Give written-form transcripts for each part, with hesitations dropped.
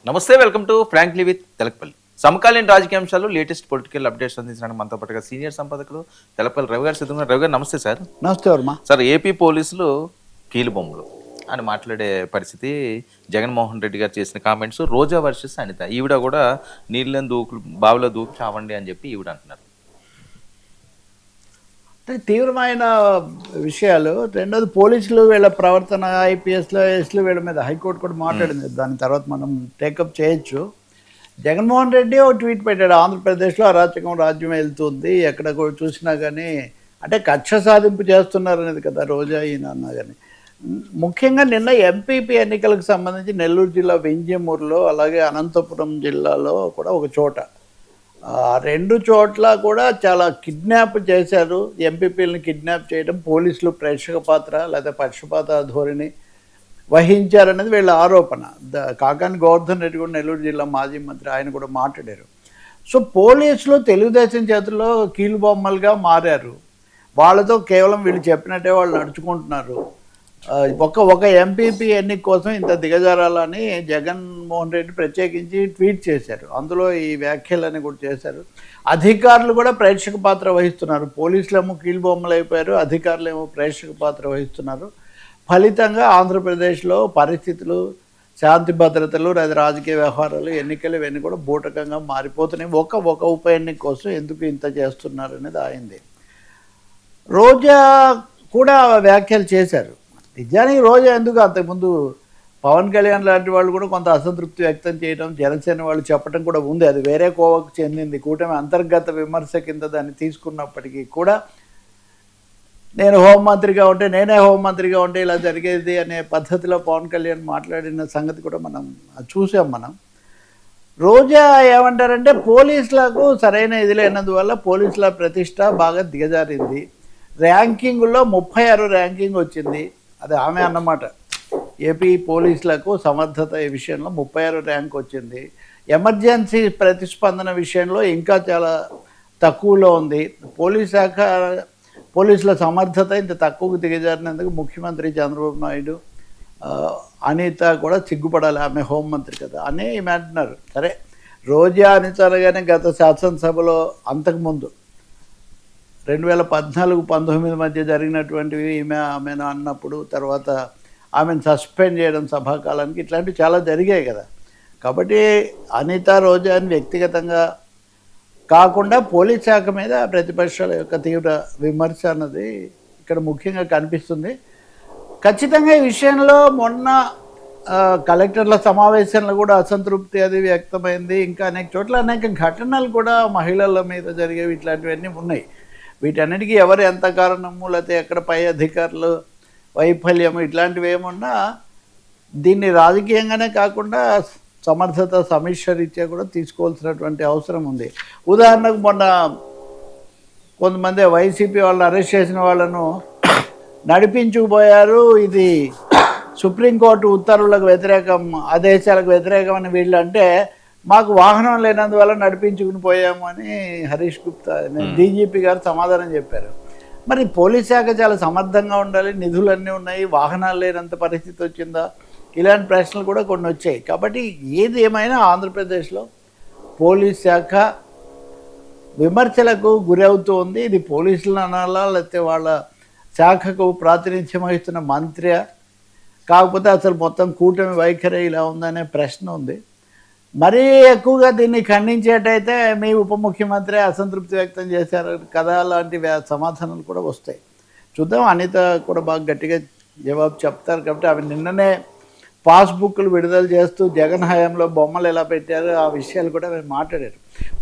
నమస్తే, welcome to frankly with Telakapalli. సమకాలీన రాజకీయ అంశాలు, లేటెస్ట్ పొలిటికల్ అప్డేట్స్ అందించడానికి మనతో పాటుగా సీనియర్ సంపాదకులు తెలకపల్లి రవి గారు సిద్ధంగా. రవి గారు నమస్తే సార్. నమస్తే వర్మ. సార్, ఏపీ పోలీసులు కీలుబొమ్మలు అని మాట్లాడే పరిస్థితి. జగన్మోహన్ రెడ్డి గారు చేసిన కామెంట్స్, రోజా వర్సెస్ అనిత. ఈవిడ కూడా నీళ్ళని దూకు బావిలో దూకి చావండి అని చెప్పి ఈవిడ అంటున్నారు. అంటే తీవ్రమైన విషయాలు. రెండోది పోలీసులు వీళ్ళ ప్రవర్తన, ఐపీఎస్లో ఎస్లు వీళ్ళ మీద హైకోర్టు కూడా మాట్లాడింది. దాని తర్వాత మనం టేకప్ చేయొచ్చు. జగన్మోహన్ రెడ్డి ఒక ట్వీట్ పెట్టాడు, ఆంధ్రప్రదేశ్లో అరాచకం రాజ్యం వెళ్తుంది, ఎక్కడ కూడా చూసినా కానీ అంటే కక్ష సాధింపు చేస్తున్నారనేది కదా రోజా ఈయన అన్నా కానీ. ముఖ్యంగా నిన్న ఎంపీపీ ఎన్నికలకు సంబంధించి నెల్లూరు జిల్లా వెంజమూరులో, అలాగే అనంతపురం జిల్లాలో కూడా ఒక చోట, రెండు చోట్ల కూడా చాలా కిడ్నాప్ చేశారు. ఎంపీపీలను కిడ్నాప్ చేయడం, పోలీసులు ప్రేక్షక పాత్ర లేదా పక్షపాత ధోరణి వహించారనేది వీళ్ళ ఆరోపణ. కాకాని గోవర్ధన్ రెడ్డి కూడా నెల్లూరు జిల్లా మాజీ మంత్రి, ఆయన కూడా మాట్లాడారు. సో పోలీసులు తెలుగుదేశం చేతుల్లో కీలుబొమ్మలుగా మారారు. వాళ్ళతో కేవలం వీళ్ళు చెప్పినట్టే వాళ్ళు నడుచుకుంటున్నారు. ఒక ఎంపీపీ ఎన్నిక కోసం ఇంత దిగజారాలని జగన్మోహన్ రెడ్డి ప్రత్యేకించి ట్వీట్ చేశారు. అందులో ఈ వ్యాఖ్యలని కూడా చేశారు. అధికారులు కూడా ప్రేక్షక పాత్ర వహిస్తున్నారు. పోలీసులేమో కీలుబొమ్మలు అయిపోయారు, అధికారులేమో ప్రేక్షక పాత్ర వహిస్తున్నారు. ఫలితంగా ఆంధ్రప్రదేశ్లో పరిస్థితులు, శాంతి భద్రతలు లేదా రాజకీయ వ్యవహారాలు, ఎన్నికలు ఇవన్నీ కూడా బూటకంగా మారిపోతున్నాయి. ఒక ఉప ఎన్నిక కోసం ఎందుకు ఇంత చేస్తున్నారు అనేది ఆయింది. రోజా కూడా వ్యాఖ్యలు చేశారు. నిజానికి రోజా ఎందుకు, అంతకుముందు పవన్ కళ్యాణ్ లాంటి వాళ్ళు కూడా కొంత అసంతృప్తి వ్యక్తం చేయడం, జనసేన వాళ్ళు చెప్పడం కూడా ఉంది. అది వేరే కోవకు చెందింది. కూటమి అంతర్గత విమర్శ కింద దాన్ని తీసుకున్నప్పటికీ కూడా నేను హోంమంత్రిగా ఉంటే, నేనే హోంమంత్రిగా ఉంటే ఇలా జరిగేది అనే పద్ధతిలో పవన్ కళ్యాణ్ మాట్లాడిన సంగతి కూడా మనం చూసాం. రోజా ఏమంటారంటే, పోలీసులకు సరైన ఇది లేనందువల్ల పోలీసుల ప్రతిష్ట బాగా దిగజారింది. ర్యాంకింగ్లో 36 ర్యాంకింగ్ వచ్చింది. అది ఆమె అన్నమాట. ఏపీ పోలీసులకు సమర్థత ఈ విషయంలో 36 ర్యాంక్ వచ్చింది. ఎమర్జెన్సీ ప్రతిస్పందన విషయంలో ఇంకా చాలా తక్కువలో ఉంది. పోలీసుల సమర్థత ఇంత తక్కువకు దిగజారినందుకు ముఖ్యమంత్రి చంద్రబాబు నాయుడు, అనిత కూడా సిగ్గుపడాలి, ఆమె హోంమంత్రి కదా అని ఈమె అంటున్నారు. సరే, రోజా అనిత అనగానే గత శాసనసభలో అంతకుముందు 2014-19 మధ్య జరిగినటువంటివి ఆమెను అన్నప్పుడు, తర్వాత ఆమెను సస్పెండ్ చేయడం సభాకాలానికి, ఇట్లాంటివి చాలా జరిగాయి కదా. కాబట్టి అనిత, రోజాని వ్యక్తిగతంగా కాకుండా పోలీస్ శాఖ మీద ప్రతిపక్షాల యొక్క తీవ్ర విమర్శ అన్నది ఇక్కడ ముఖ్యంగా కనిపిస్తుంది. ఖచ్చితంగా ఈ విషయంలో మొన్న కలెక్టర్ల సమావేశంలో కూడా అసంతృప్తి అది వ్యక్తమైంది. ఇంకా అనేక చోట్ల అనేక ఘటనలు కూడా మహిళల మీద జరిగేవి, ఇట్లాంటివన్నీ ఉన్నాయి. వీటన్నిటికీ ఎవరు ఎంత కారణము, లేకపోతే ఎక్కడ పై అధికారులు వైఫల్యము, ఇట్లాంటివి ఏమున్నా దీన్ని రాజకీయంగానే కాకుండా సమర్థత సమీక్ష రీత్యా కూడా తీసుకోవాల్సినటువంటి అవసరం ఉంది. ఉదాహరణకు మొన్న కొంతమంది వైసీపీ వాళ్ళని అరెస్ట్ చేసిన వాళ్ళను నడిపించుకుపోయారు. ఇది సుప్రీంకోర్టు ఉత్తర్వులకు వ్యతిరేకం, ఆదేశాలకు వ్యతిరేకం అని వీళ్ళు అంటే, మాకు వాహనం లేనందువల్ల నడిపించుకుని పోయాము అని హరీష్ గుప్తా డీజీపీ గారు సమాధానం చెప్పారు. మరి పోలీస్ శాఖ చాలా సమర్థంగా ఉండాలి, నిధులన్నీ ఉన్నాయి, వాహనాలు లేనంత పరిస్థితి వచ్చిందా, ఇలాంటి ప్రశ్నలు కూడా కొన్ని వచ్చాయి. కాబట్టి ఏది ఏమైనా ఆంధ్రప్రదేశ్లో పోలీస్ శాఖ విమర్శలకు గురి అవుతూ ఉంది. ఇది పోలీసులు అనాలా, లేకపోతే వాళ్ళ శాఖకు ప్రాతినిధ్యం వహిస్తున్న మంత్రి, కాకపోతే అసలు మొత్తం కూటమి వైఖరి ఇలా ఉందనే ప్రశ్న ఉంది. మరీ ఎక్కువగా దీన్ని ఖండించేటైతే మీ ఉప ముఖ్యమంత్రి అసంతృప్తి వ్యక్తం చేశారు కదా, అలాంటి సమాధానాలు కూడా వస్తాయి. చూద్దాం. అనిత కూడా బాగా గట్టిగా జవాబు చెప్తారు. కాబట్టి అవి నిన్ననే పాస్బుక్లు విడుదల చేస్తూ జగన్ హయాంలో బొమ్మలు ఎలా పెట్టారు, ఆ విషయాలు కూడా మేము మాట్లాడారు.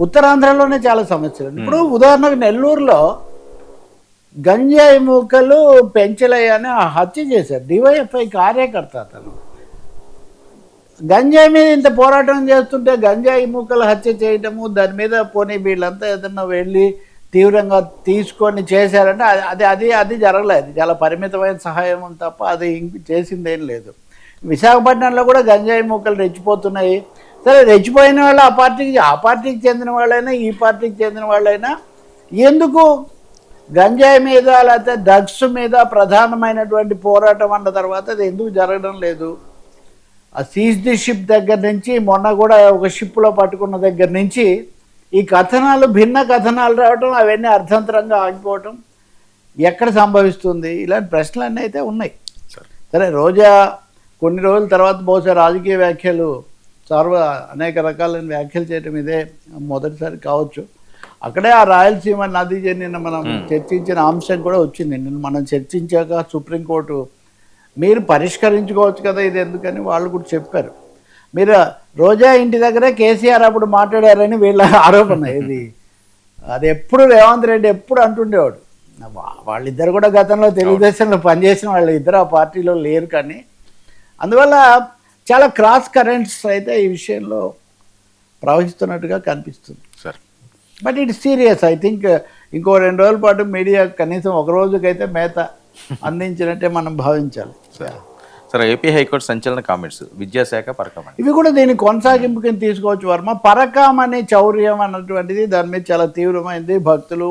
ఉత్తరాంధ్రలోనే చాలా సమస్యలు. ఇప్పుడు ఉదాహరణకు నెల్లూరులో గంజాయి మూకలు పెంచలయ్యని హత్య చేశారు. డివైఎఫ్ఐ కార్యకర్త అతను. గంజాయి మీద ఇంత పోరాటం చేస్తుంటే గంజాయి మూకలు హత్య చేయటము, దాని మీద పోనీ వీళ్ళంతా ఏదన్నా వెళ్ళి తీవ్రంగా తీసుకొని చేశారంటే అది జరగలేదు. చాలా పరిమితమైన సహాయం తప్ప అది చేసిందేం లేదు. విశాఖపట్నంలో కూడా గంజాయి మూకలు రెచ్చిపోతున్నాయి. సరే, రెచ్చిపోయిన వాళ్ళు ఆ పార్టీకి చెందిన వాళ్ళైనా ఈ పార్టీకి చెందిన వాళ్ళైనా ఎందుకు గంజాయి మీద లేకపోతే డ్రగ్స్ మీద ప్రధానమైనటువంటి పోరాటం అన్న తర్వాత అది ఎందుకు జరగడం లేదు? ఆ సీజ్ ది షిప్ దగ్గర నుంచి మొన్న కూడా ఒక షిప్లో పట్టుకున్న దగ్గర నుంచి ఈ కథనాలు భిన్న కథనాలు రావటం, అవన్నీ అర్థంతరంగా ఆగిపోవటం ఎక్కడ సంభవిస్తుంది, ఇలాంటి ప్రశ్నలన్నీ అయితే ఉన్నాయి. సరే, రోజా కొన్ని రోజుల తర్వాత బహుశా రాజకీయ వ్యాఖ్యలు అనేక రకాలైన వ్యాఖ్యలు చేయటం ఇదే మొదటిసారి కావచ్చు. అక్కడే ఆ రాయలసీమ నది నిన్న మనం చర్చించిన అంశం కూడా వచ్చింది. నిన్న మనం చర్చించాక సుప్రీంకోర్టు మీరు పరిష్కరించుకోవచ్చు కదా ఇది ఎందుకని వాళ్ళు కూడా చెప్పారు. మీరు రోజా ఇంటి దగ్గరే కేసీఆర్ అప్పుడు మాట్లాడారని వీళ్ళ ఆరోపణ. ఇది అది ఎప్పుడు రేవంత్ రెడ్డి ఎప్పుడు అంటుండేవాడు. వాళ్ళిద్దరు కూడా గతంలో తెలుగుదేశంలో పనిచేసిన వాళ్ళు ఇద్దరు ఆ పార్టీలో లేరు. కానీ అందువల్ల చాలా క్రాస్ కరెంట్స్ అయితే ఈ విషయంలో ప్రవహిస్తున్నట్టుగా కనిపిస్తుంది. But it serious. I think ఇంకో 2 రోజుల పాటు మీడియా కనీసం ఒక రోజుకైతే మేత అందించినట్టే మనం భావించాలి. సరే, ఏపీ హైకోర్టు సంచలన కామెంట్స్ విద్యాశాఖ పరకం ఇవి కూడా దీని కొనసాగింపు కింద తీసుకోవచ్చు వర్మ. పరకం అనే చౌర్యం అన్నటువంటిది దాని మీద చాలా తీవ్రమైనది. భక్తులు